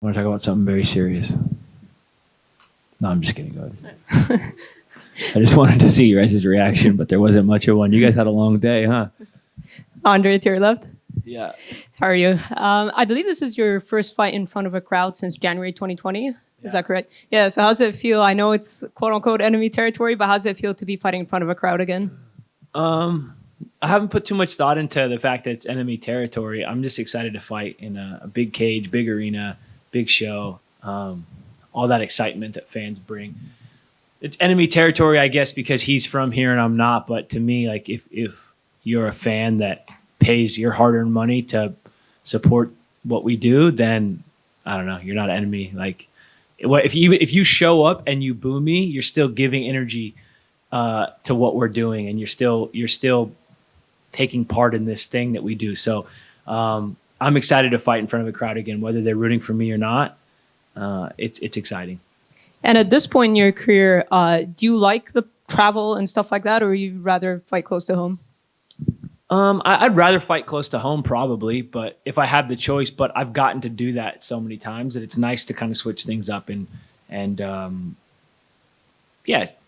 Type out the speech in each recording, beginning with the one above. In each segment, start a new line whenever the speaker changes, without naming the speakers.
want to talk about something very serious. No, I'm just kidding. Go ahead. I just wanted to see your guys' reaction, but there wasn't much of one. You guys had a long day, huh?
Andre, to your left.
Yeah.
How are you? I believe this is your first fight in front of a crowd since January 2020. Is that correct? Yeah. So how's it feel? I know it's quote unquote enemy territory, but how's it feel to be fighting in front of a crowd again?
I haven't put too much thought into the fact that it's enemy territory. I'm just excited to fight in a big cage, big arena, big show, all that excitement that fans bring. It's enemy territory, I guess, because he's from here and I'm not. But to me, like if you're a fan that pays your hard-earned money to support what we do, then I don't know, you're not an enemy. Like if you show up and you boo me, you're still giving energy to what we're doing, and you're still taking part in this thing that we do. So I'm excited to fight in front of a crowd again, whether they're rooting for me or not. It's exciting.
And at this point in your career, do you like the travel and stuff like that, or you rather fight close to home?
I'd rather fight close to home probably, but if I have the choice, but I've gotten to do that so many times that it's nice to kind of switch things up and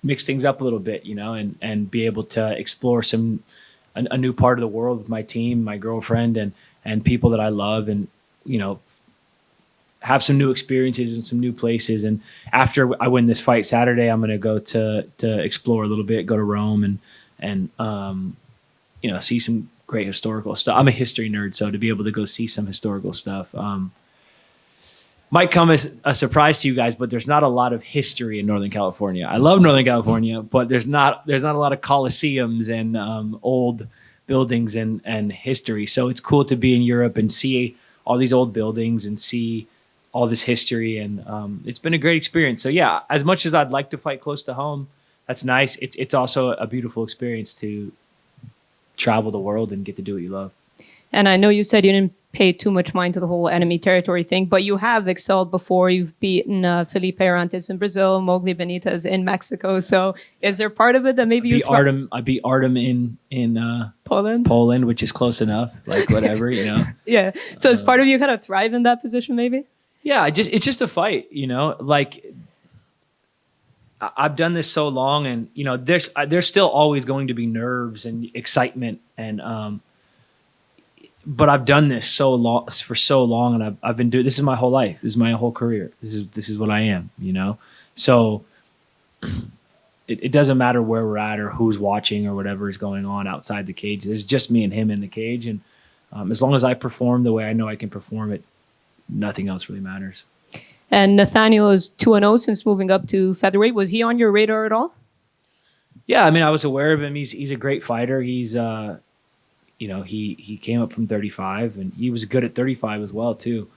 mix things up a little bit, and be able to explore a new part of the world with my team, my girlfriend, and people that I love, and have some new experiences and some new places. And after I win this fight Saturday, I'm going to go to explore a little bit, go to Rome and see some great historical stuff. I'm a history nerd, so to be able to go see some historical stuff might come as a surprise to you guys, but there's not a lot of history in Northern California. I love Northern California, but there's not a lot of coliseums and old buildings and history. So it's cool to be in Europe and see all these old buildings and see all this history, and it's been a great experience. So yeah, as much as I'd like to fight close to home, that's nice. It's also a beautiful experience to travel the world and get to do what you love.
And I know you said you didn't pay too much mind to the whole enemy territory thing, but you have excelled before. You've beaten Felipe Arantes in Brazil, Mowgli Benitez in Mexico. So is there part of it that maybe
I beat Artem in
Poland,
which is close enough. Like whatever,
Yeah. So is part of you kind of thrive in that position, maybe?
Yeah, it's just a fight, Like I've done this so long, and there's still always going to be nerves and excitement, and but I've done this for so long, and I've been doing this is my whole life. This is my whole career. This is what I am, So it doesn't matter where we're at or who's watching or whatever is going on outside the cage. There's just me and him in the cage, and as long as I perform the way I know I can perform it, nothing else really matters.
And Nathaniel is 2-0 since moving up to featherweight. Was he on your radar at all?
Yeah, I mean, I was aware of him. He's a great fighter. He's he came up from 35, and he was good at 35 as well too.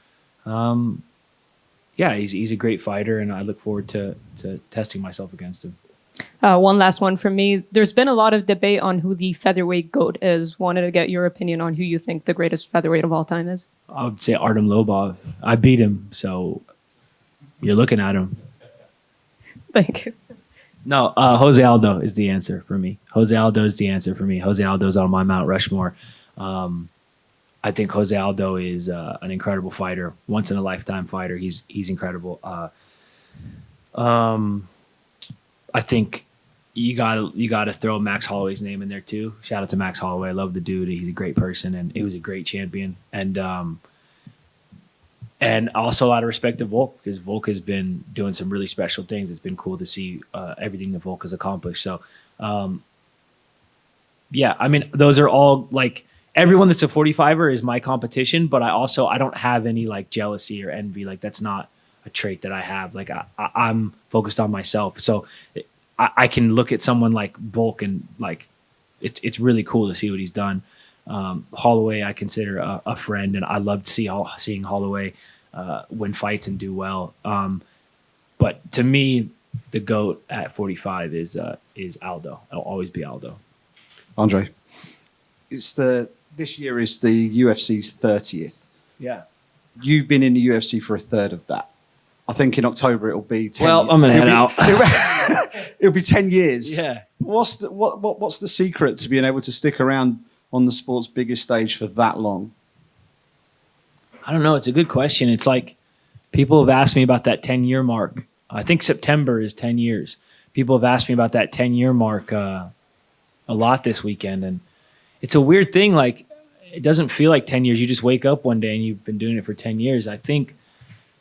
He's a great fighter, and I look forward to testing myself against him.
One last one from me. There's been a lot of debate on who the featherweight GOAT is. Wanted to get your opinion on who you think the greatest featherweight of all time is.
I would say Artem Lobov. I beat him, so you're looking at him.
Thank you.
No, Jose Aldo is the answer for me. Jose Aldo is the answer for me. Jose Aldo's on my Mount Rushmore. I think Jose Aldo is an incredible fighter, once in a lifetime fighter. He's incredible. I think you got to throw Max Holloway's name in there too. Shout out to Max Holloway. I love the dude. He's a great person, and he was a great champion. And also a lot of respect to Volk, because Volk has been doing some really special things. It's been cool to see everything that Volk has accomplished. So, I mean, those are all like everyone that's a 45er is my competition, but I don't have any like jealousy or envy. Like that's not a trait that I have. Like I'm focused on myself. So I can look at someone like Volk and like it's really cool to see what he's done. Holloway, I consider a friend, and I loved seeing Holloway win fights and do well. But to me, the GOAT at 45 is Aldo. It'll always be Aldo.
Andre, this year is the UFC's 30th.
Yeah.
You've been in the UFC for a third of that. I think in October it'll be 10
Well, I'm going to head out.
It'll be 10 years.
Yeah.
What's the secret to being able to stick around on the sport's biggest stage for that long?
I don't know. It's a good question. It's like People have asked me about that 10-year mark. I think September is 10 years. People have asked me about that 10-year mark a lot this weekend. And it's a weird thing. Like, it doesn't feel like 10 years. You just wake up one day and you've been doing it for 10 years. I think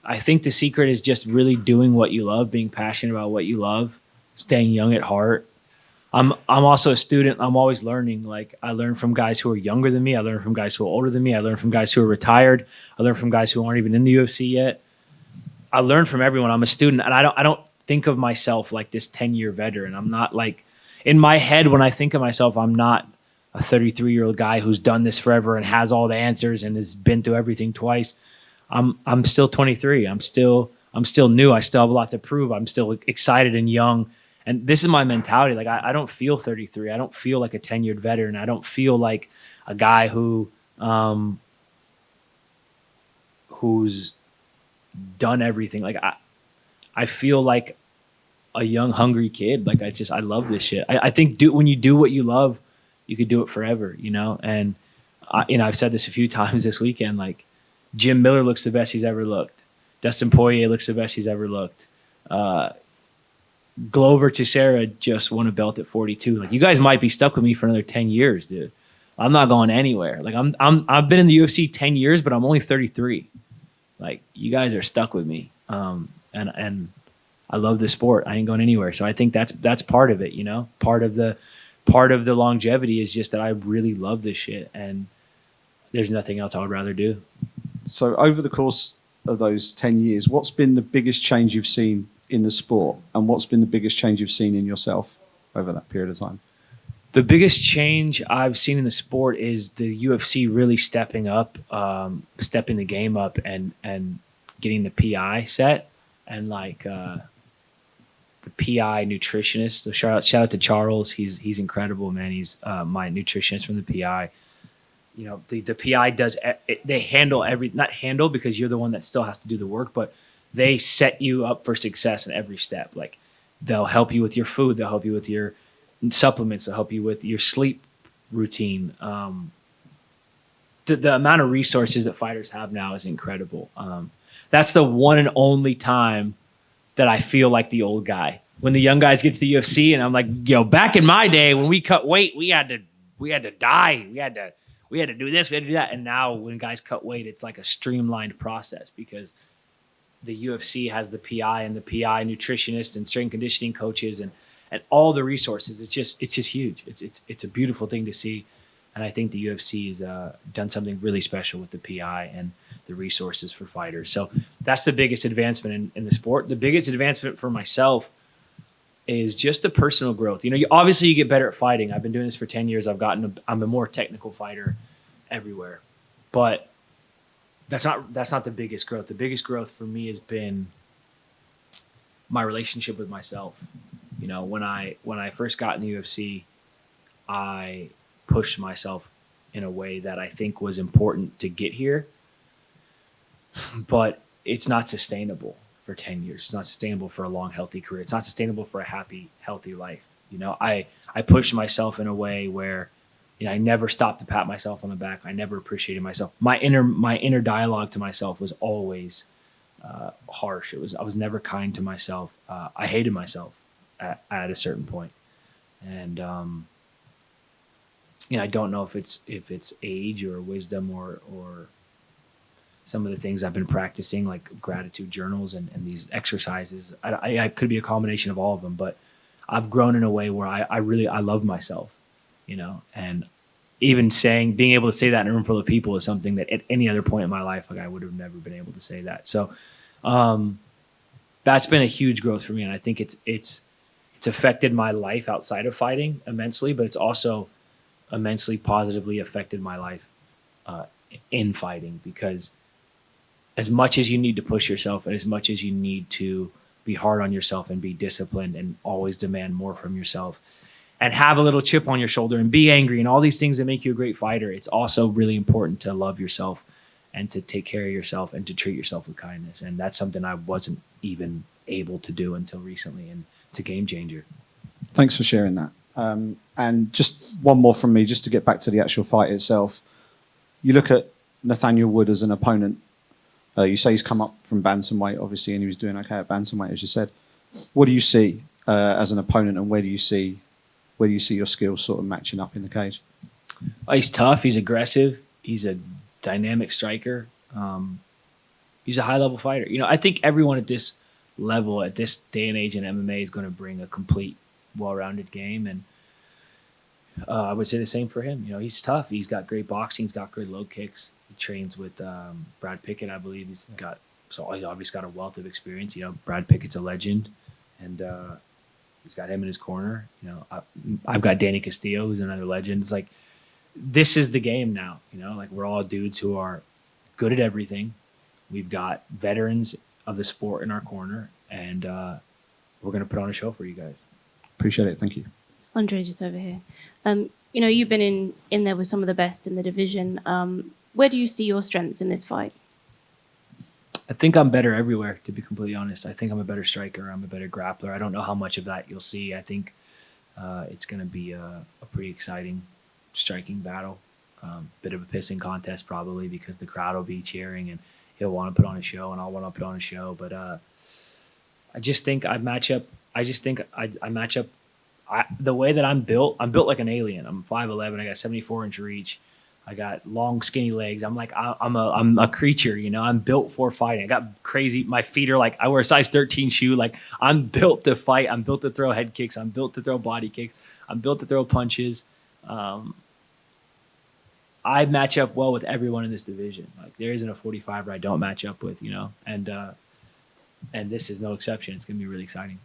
the secret is just really doing what you love, being passionate about what you love, staying young at heart. I'm also a student. I'm always learning. Like, I learn from guys who are younger than me. I learn from guys who are older than me. I learn from guys who are retired. I learn from guys who aren't even in the UFC yet. I learn from everyone. I'm a student, and I don't think of myself like this 10-year veteran. I'm not like, in my head when I think of myself, I'm not a 33-year-old guy who's done this forever and has all the answers and has been through everything twice. I'm still 23. I'm still new. I still have a lot to prove. I'm still excited and young. And this is my mentality. Like, I don't feel 33. I don't feel like a 10-year veteran. I don't feel like a guy who's done everything. Like, I feel like a young, hungry kid. Like, I love this shit. I think when you do what you love, you could do it forever, you know? And, I've said this a few times this weekend. Like, Jim Miller looks the best he's ever looked. Dustin Poirier looks the best he's ever looked. Glover Teixeira just won a belt at 42. Like, you guys might be stuck with me for another 10 years, dude. I'm not going anywhere. Like, I've been in the UFC 10 years, but I'm only 33. Like, you guys are stuck with me. And I love the sport. I ain't going anywhere. So I think that's part of it, you know? Part of the longevity is just that I really love this shit, and there's nothing else I would rather do.
So over the course of those 10 years, what's been the biggest change you've seen in the sport, and what's been the biggest change you've seen in yourself over that period of time?
The biggest change I've seen in the sport is the UFC really stepping the game up and getting the PI set, and like the PI nutritionist. So shout out to Charles. He's incredible, man. He's my nutritionist from the PI. You know, the PI does, they handle not handle because you're the one that still has to do the work, but they set you up for success in every step. Like, they'll help you with your food. They'll help you with your supplements. They'll help you with your sleep routine. The amount of resources that fighters have now is incredible. That's the one and only time that I feel like the old guy. When the young guys get to the UFC and I'm like, yo, back in my day when we cut weight, we had to die. We had to do this, we had to do that. And now when guys cut weight, it's like a streamlined process because the UFC has the PI and the PI nutritionists and strength conditioning coaches and all the resources. It's just huge. It's a beautiful thing to see. And I think the UFC has done something really special with the PI and the resources for fighters. So that's the biggest advancement in the sport. The biggest advancement for myself is just the personal growth. You know, obviously you get better at fighting. I've been doing this for 10 years. I'm a more technical fighter everywhere. But that's not the biggest growth. The biggest growth for me has been my relationship with myself. You know, when I first got in the UFC, I pushed myself in a way that I think was important to get here. But it's not sustainable for 10 years. It's not sustainable for a long, healthy career. It's not sustainable for a happy, healthy life. You know, I pushed myself in a way where, you know, I never stopped to pat myself on the back. I never appreciated myself. My inner dialogue to myself was always harsh. I was never kind to myself. I hated myself at a certain point. And, you know, I don't know if it's age or wisdom or some of the things I've been practicing, like gratitude journals and these exercises. I could be a combination of all of them, but I've grown in a way where I love myself, you know, and even being able to say that in a room full of people is something that at any other point in my life, like I would have never been able to say that. So, that's been a huge growth for me. And I think it's affected my life outside of fighting immensely, but it's also immensely positively affected my life, in fighting, because as much as you need to push yourself and as much as you need to be hard on yourself and be disciplined and always demand more from yourself and have a little chip on your shoulder and be angry and all these things that make you a great fighter, it's also really important to love yourself and to take care of yourself and to treat yourself with kindness. And that's something I wasn't even able to do until recently. And it's a game changer.
Thanks for sharing that. And just one more from me, just to get back to the actual fight itself. You look at Nathaniel Wood as an opponent. You say he's come up from bantamweight, obviously, and he was doing okay at bantamweight, as you said. What do you see as an opponent, and where do you see your skills sort of matching up in the cage?
He's tough. He's aggressive. He's a dynamic striker. He's a high-level fighter. I think everyone at this level, at this day and age in MMA, is going to bring a complete, well-rounded game, and I would say the same for him. He's tough. He's got great boxing. He's got great low kicks. He trains with Brad Pickett, I believe. He's obviously got a wealth of experience. Brad Pickett's a legend, and he's got him in his corner. I've got Danny Castillo, who's another legend. It's like, this is the game now. Like, we're all dudes who are good at everything. We've got veterans of the sport in our corner, and we're going to put on a show for you guys.
Appreciate it. Thank you.
Andre, just over here. You've been in there with some of the best in the division. Where do you see your strengths in this fight?
I think I'm better everywhere, to be completely honest. I think I'm a better striker. I'm a better grappler. I don't know how much of that you'll see. I think it's going to be a pretty exciting striking battle. Bit of a pissing contest probably, because the crowd will be cheering and he'll want to put on a show and I'll want to put on a show. But I just think I match up. The way that I'm built like an alien. I'm 5'11". I got 74-inch reach. I got long, skinny legs. I'm a creature, I'm built for fighting. I got crazy. My feet are like, I wear a size 13 shoe. Like, I'm built to fight. I'm built to throw head kicks. I'm built to throw body kicks. I'm built to throw punches. I match up well with everyone in this division. Like, there isn't a 45 where I don't match up with, and this is no exception. It's going to be really exciting.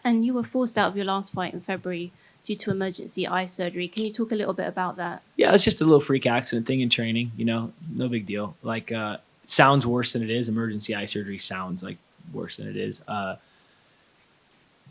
And you were forced out of your last fight in February due to emergency eye surgery. Can you talk a little bit about that?
Yeah, it's just a little freak accident thing in training, no big deal. Like, it sounds worse than it is. Emergency eye surgery sounds like worse than it is.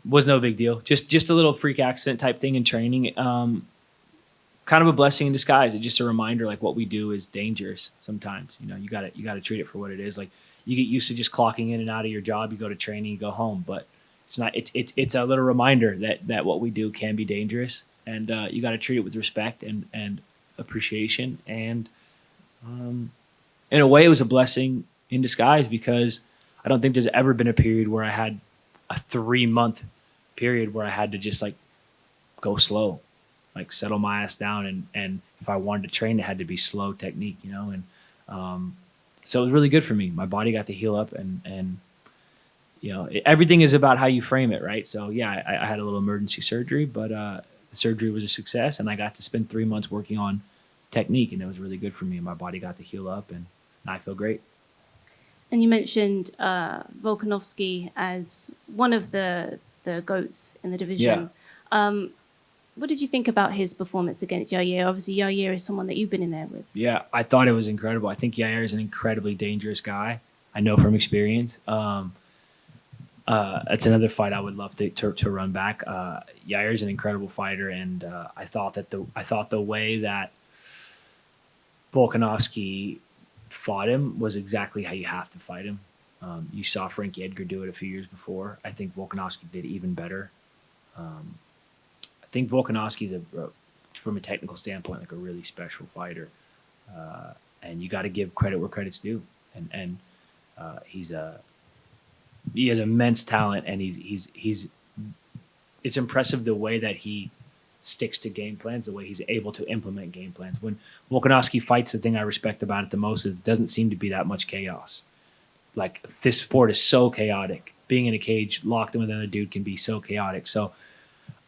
Was no big deal. Just a little freak accident type thing in training. Kind of a blessing in disguise. It's just a reminder, like, what we do is dangerous sometimes. You gotta treat it for what it is. Like, you get used to just clocking in and out of your job. You go to training, you go home, but it's not. It's a little reminder that what we do can be dangerous, and you got to treat it with respect and appreciation. And in a way, it was a blessing in disguise, because I don't think there's ever been a period where I had a 3-month period where I had to just, like, go slow, like, settle my ass down, and if I wanted to train, it had to be slow technique, and so it was really good for me. My body got to heal up, and everything is about how you frame it, right? So yeah, I had a little emergency surgery, but the surgery was a success, and I got to spend 3 months working on technique, and it was really good for me. My body got to heal up, and I feel great.
And you mentioned Volkanovski as one of the GOATs in the division. Yeah. What did you think about his performance against Yair? Obviously, Yair is someone that you've been in there with. Yeah,
I thought it was incredible. I think Yair is an incredibly dangerous guy. I know from experience. It's another fight I would love to run back. Yair is an incredible fighter, and I thought the way that Volkanovski fought him was exactly how you have to fight him. You saw Frankie Edgar do it a few years before. I think Volkanovski did even better. I think Volkanovski's from a technical standpoint, like, a really special fighter, and you got to give credit where credit's due. And he has immense talent, and he's it's impressive the way that he sticks to game plans, the way he's able to implement game plans. When Volkanovski fights, the thing I respect about it the most is it doesn't seem to be that much chaos. Like, this sport is so chaotic. Being in a cage locked in with another dude can be so chaotic. So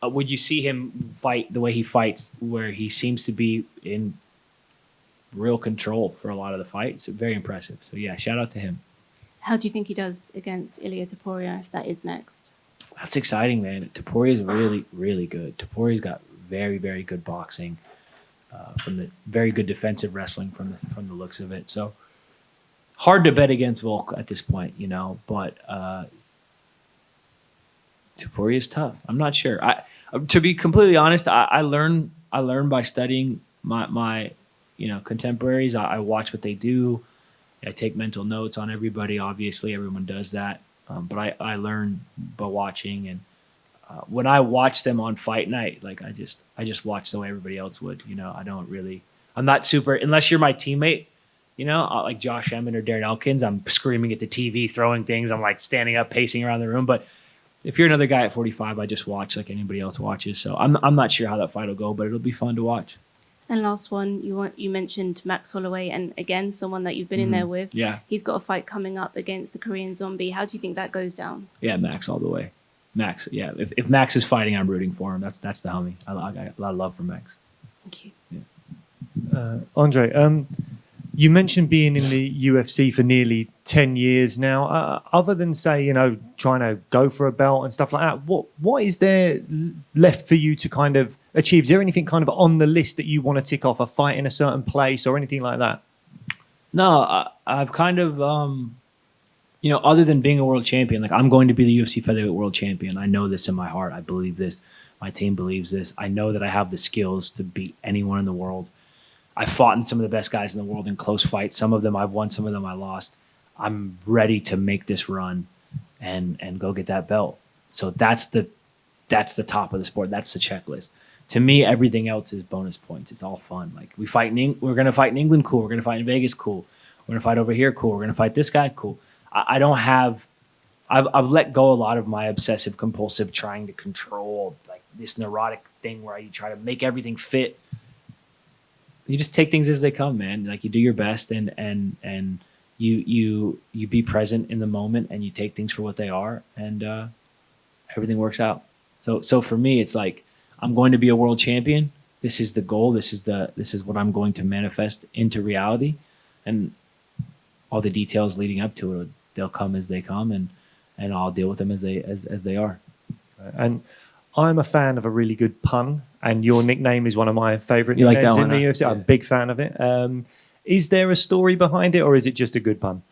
would you see him fight the way he fights, where he seems to be in real control for a lot of the fights? Very impressive. So yeah, shout out to him.
How do you think he does against Ilia Tapori, if that is next?
That's exciting, man. Tapori is really, really good. Tapori's got very, very good boxing, from the very good defensive wrestling from the looks of it. So hard to bet against Volk at this point, but Tapori is tough. I'm not sure. To be completely honest, I learn by studying my contemporaries. I watch what they do. I take mental notes on everybody. Obviously, everyone does that. But I learn by watching, and when I watch them on fight night, like, I just watch the way everybody else would. I'm not super, unless you're my teammate, You know, like Josh Emmett or Darren Elkins, I'm screaming at the TV, throwing things. I'm like standing up, pacing around the room. But if you're another guy at 45, I just watch like anybody else watches. So I'm not sure how that fight will go, but it'll be fun to watch.
And last one, you mentioned Max Holloway, and again, someone that you've been in there with.
Yeah.
He's got a fight coming up against the Korean Zombie. How do you think that goes down?
Yeah, Max all the way. Max, yeah. If Max is fighting, I'm rooting for him. That's the homie. I got a lot of love for Max.
Thank you.
Andre, you mentioned being in the UFC for nearly 10 years now. Other than, say, trying to go for a belt and stuff like that, what is there left for you to kind of achieve? Is there anything kind of on the list that you want to tick off, a fight in a certain place or anything like that?
No, I've kind of, other than being a world champion, like I'm going to be the UFC Featherweight world champion. I know this in my heart. I believe this. My team believes this. I know that I have the skills to beat anyone in the world. I fought in some of the best guys in the world in close fights. Some of them I've won, some of them I lost. I'm ready to make this run and go get that belt. So that's the top of the sport. That's the checklist. To me, everything else is bonus points. It's all fun. Like we're going to fight in England, cool. We're going to fight in Vegas, cool. We're going to fight over here, cool. We're going to fight this guy, cool. I don't have. I've let go a lot of my obsessive compulsive trying to control like this neurotic thing where you try to make everything fit. You just take things as they come, man. Like you do your best and you be present in the moment and you take things for what they are and everything works out. So for me, it's like I'm going to be a world champion. This is the goal. This is what I'm going to manifest into reality, and all the details leading up to it, they'll come as they come, and I'll deal with them as they are.
And I'm a fan of a really good pun, and your nickname is one of my favourite
You like
nicknames
that
in
one,
the
huh?
UFC.
Yeah.
I'm a big fan of it. Is there a story behind it, or is it just a good pun?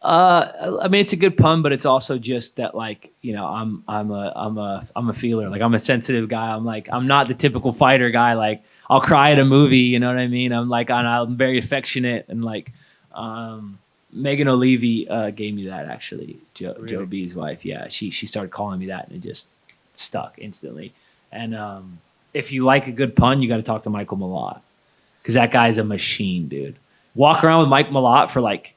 I mean, it's a good pun, but it's also just that, like, I'm a feeler. Like, I'm a sensitive guy. I'm not the typical fighter guy. Like, I'll cry at a movie. You know what I mean? I'm very affectionate, and like, Megan O'Leary gave me that actually. Joe B's wife. Yeah, she started calling me that, and it just stuck instantly. And if you like a good pun, you got to talk to Michael Malott, because that guy's a machine, dude. Walk around with Mike Malott for like.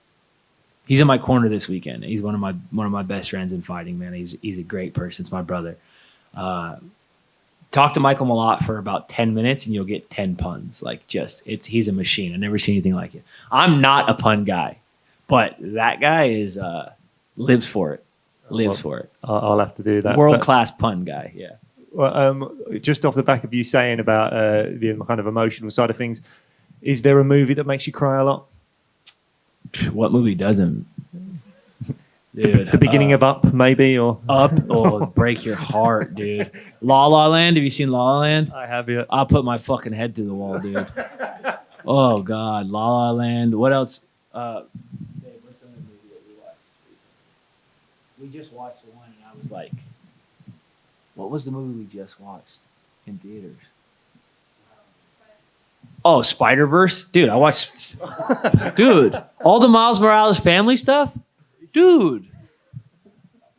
He's in my corner this weekend. He's one of my best friends in fighting, man. He's a great person. It's my brother. Talk to Michael Malott for about 10 minutes and you'll get 10 puns. Like he's a machine. I've never seen anything like it. I'm not a pun guy, but that guy lives for it. Lives for it.
I'll have to do that.
World-class pun guy, yeah.
Well, just off the back of you saying about the kind of emotional side of things, is there a movie that makes you cry a lot?
What movie doesn't? Dude,
the beginning of Up, maybe, or
Up, break your heart, dude. La La Land. Have you seen La La Land?
I have, yeah.
I'll put my fucking head through the wall, dude. Oh God, La La Land. What else? Babe, what's the other movie that we watched? We just watched the one, and I was like, "What was the movie we just watched in theaters?" Oh, Spider-Verse? Dude, I watched... Dude, all the Miles Morales family stuff? Dude,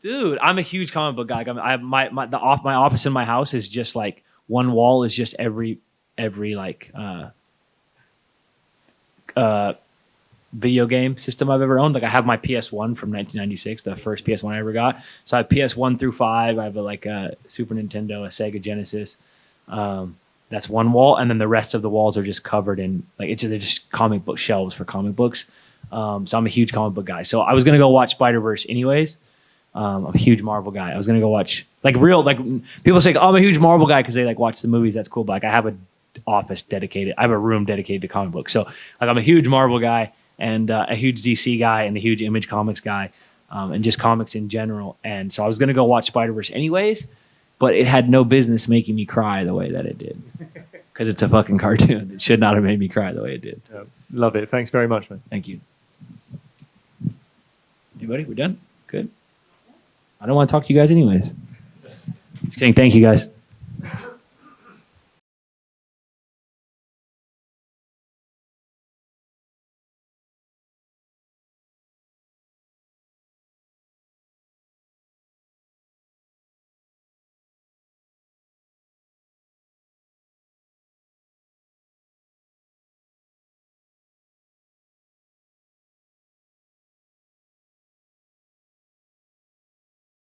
I'm a huge comic book guy. I have my office in my house is just like one wall is just every like video game system I've ever owned. Like I have my PS1 from 1996, the first PS1 I ever got. So I have PS1 through 5. I have a Super Nintendo, a Sega Genesis. That's one wall, and then the rest of the walls are just covered in they're just comic book shelves for comic books. So I'm a huge comic book guy. So I was gonna go watch Spider-Verse anyways. I'm a huge Marvel guy. I was gonna go watch people say, "Oh, I'm a huge Marvel guy" because they watch the movies. That's cool. But I have a room dedicated to comic books. So I'm a huge Marvel guy and a huge DC guy and a huge Image Comics guy, and just comics in general. And so I was gonna go watch Spider-Verse anyways. But it had no business making me cry the way that it did. Because it's a fucking cartoon. It should not have made me cry the way it did.
Love it. Thanks very much, man.
Thank you. Anybody? We're done? Good? I don't want to talk to you guys anyways. Just kidding. Thank you, guys.